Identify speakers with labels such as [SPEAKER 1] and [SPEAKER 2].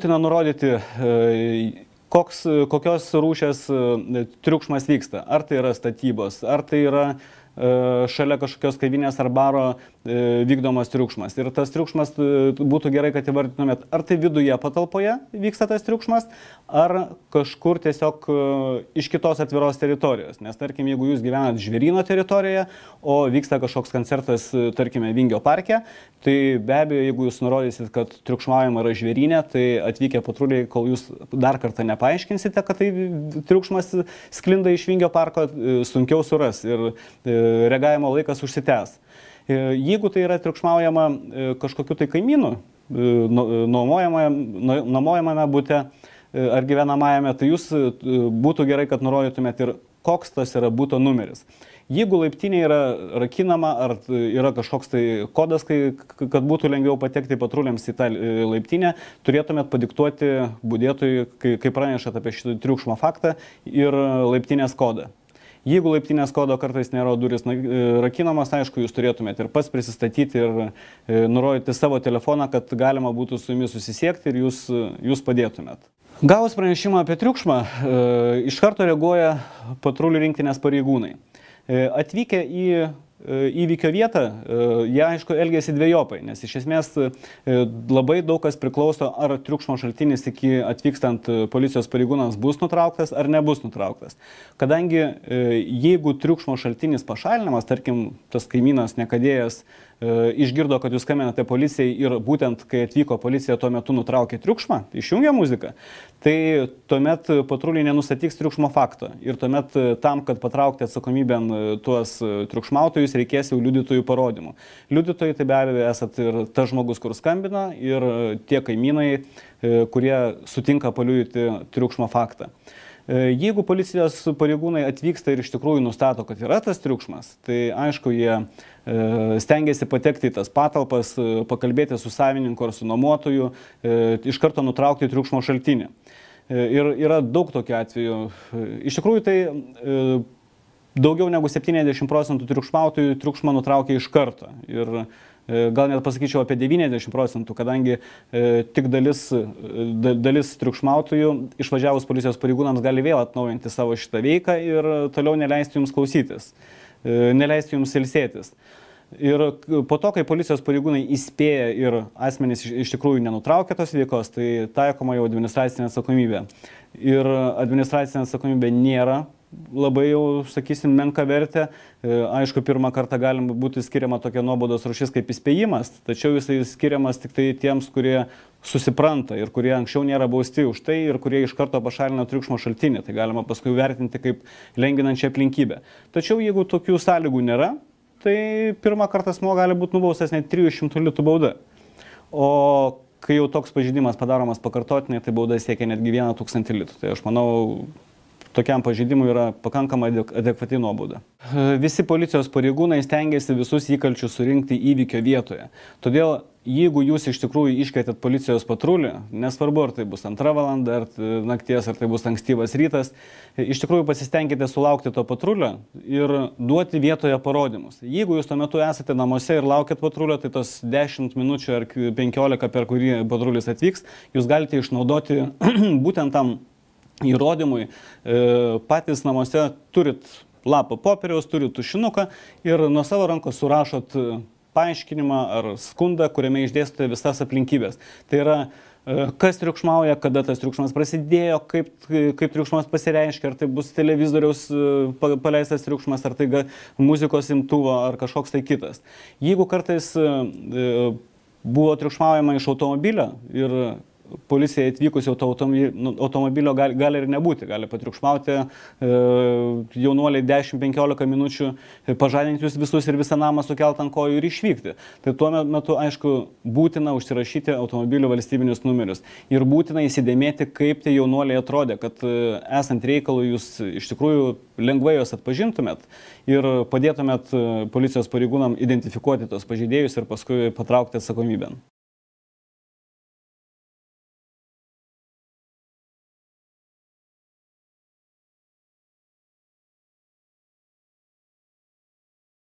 [SPEAKER 1] būtina nurodyti, kokios rūšies triukšmas vyksta. Ar tai yra statybos, ar tai yra šalia kažkokios kavinės ar baro vykdomas triukšmas. Ir tas triukšmas būtų gerai, kad įvardytumėt, ar tai viduje patalpoje vyksta tas triukšmas, ar kažkur tiesiog iš kitos atviros teritorijos. Nes, tarkim, jeigu jūs gyvenat žvėryno teritorijoje, o vyksta kažkoks koncertas, tarkime, Vingio parke, tai be abejo, jeigu jūs nurodysit, kad triukšmaujama yra žvėrynė, tai atvykę patruliai, kol jūs dar kartą nepaaiškinsite, kad tai triukšmas sklinda iš Vingio parko, sunkiau suras ir reagavimo laikas užsitęs. Jeigu tai yra triukšmaujama kažkokiu tai kaimynu, nuomojamame bute ar gyvenamajame, tai jūs būtų gerai, kad nurodytumėt ir koks tas yra buto numeris. Jeigu laiptinė yra rakinama, ar yra kažkoks tai kodas, kad būtų lengviau patekti patruliams į tą laiptinę, turėtumėt padiktuoti budėtojui, kai pranešat apie šitą triukšmo faktą, ir laiptinės kodą. Jeigu laiptinės kodo kartais nėra duris rakinamas, aišku, jūs turėtumėte ir pats prisistatyti ir nurodyti savo telefoną, kad galima būtų su jumis susisiekti ir jūs padėtumėt. Gavus pranešimą apie triukšmą, iš karto reaguoja patrulių rinktinės pareigūnai. Atvykę į įvykio vietą, jie, aišku, elgėsi dvejopai, nes iš esmės labai daug kas priklauso, ar triukšmo šaltinis iki atvykstant policijos pareigūnams bus nutrauktas ar nebus nutrauktas. Kadangi jeigu triukšmo šaltinis pašalinamas, tarkim, tas kaimynas nekadėjas išgirdo, kad jūs skambinate policijai ir būtent kai atvyko policija tuo metu nutraukė triukšmą, išjungė muziką, tai tuomet patruliai nenustatys triukšmo fakto. Ir tuomet tam, kad patraukti atsakomybėn tuos triukšmautojus, reikės jau liudytojų parodymų. Liudytojai tai be abejo esat ir tas žmogus, kur skambina, ir tie kaimynai, kurie sutinka paliudyti triukšmo faktą. Jeigu policijos pareigūnai atvyksta ir iš tikrųjų nustato, kad yra tas triukšmas, tai aišku, jie stengiasi patekti į tas patalpas, pakalbėti su savininku ar su nuomotoju, iš karto nutraukti triukšmo šaltinį. Ir yra daug tokių atvejų. Iš tikrųjų, tai daugiau negu 70% triukšmautojų triukšmą nutraukia iš karto. Ir gal net pasakyčiau apie 90%, kadangi tik dalis triukšmautojų išvažiavus policijos pareigūnams gali vėl atnaujinti savo šitą veiką ir toliau neleisti jums klausytis, neleisti jums ilsėtis. Ir po to, kai policijos pareigūnai įspėja ir asmenys iš tikrųjų nenutraukia tos veikos, tai taikoma jau administracinė atsakomybė. Ir administracinė atsakomybė nėra labai jau, sakysim, menka vertė. Aišku, pirmą kartą galima būti skiriama tokia nuobaudos rūšis kaip įspėjimas, tačiau jisai skiriamas tik tai tiems, kurie susipranta ir kurie anksčiau nėra bausti už tai ir kurie iš karto pašalina triukšmo šaltinį. Tai galima paskui vertinti kaip lengvinančią aplinkybę. Tačiau jeigu tokių sąlygų nėra, tai pirmą kartą asmuo gali būti nubaustas net 300 litų bauda. O kai jau toks pažeidimas padaromas pakartotinai, tai bauda siekia netgi 1000 litų. Tai aš manau, tokiam pažeidimui yra pakankamai adekvati nuobauda. Visi policijos pareigūnai stengiasi visus įkalčius surinkti įvykio vietoje. Todėl, jeigu jūs iš tikrųjų iškvietėt policijos patrulį, nesvarbu, ar tai bus 2 valanda, ar nakties, ar tai bus ankstyvas rytas, iš tikrųjų pasistengkite sulaukti to patrulio ir duoti vietoje parodymus. Jeigu jūs tuo metu esate namuose ir laukit patrulio, tai tos 10 minučių ar 15, per kurį patrulis atvyks, jūs galite išnaudoti būtent tam įrodymui. Patys namuose turit lapą popieriaus, turit tušinuką ir nuo savo rankos surašot paaiškinimą ar skundą, kuriame išdėstote visas aplinkybės. Tai yra, kas triukšmauja, kada tas triukšmas prasidėjo, kaip triukšmas pasireiškia, ar tai bus televizoriaus paleistas triukšmas, ar tai muzikos imtuvo, ar kažkoks tai kitas. Jeigu kartais buvo triukšmaujama iš automobilio ir policija atvykus jau automobilio gali ir nebūti, gali patriukšmauti jaunuoliai 10-15 minučių, pažadinti jūs visus ir visą namą sukelt ant kojų ir išvykti. Tai tuo metu, aišku, būtina užsirašyti automobilių valstybinius numerius ir būtina įsidėmėti, kaip tie jaunuoliai atrodė, kad esant reikalui jūs iš tikrųjų lengvai juos atpažintumėt ir padėtumėt policijos pareigūnam identifikuoti tos pažeidėjus ir paskui patraukti atsakomybėn.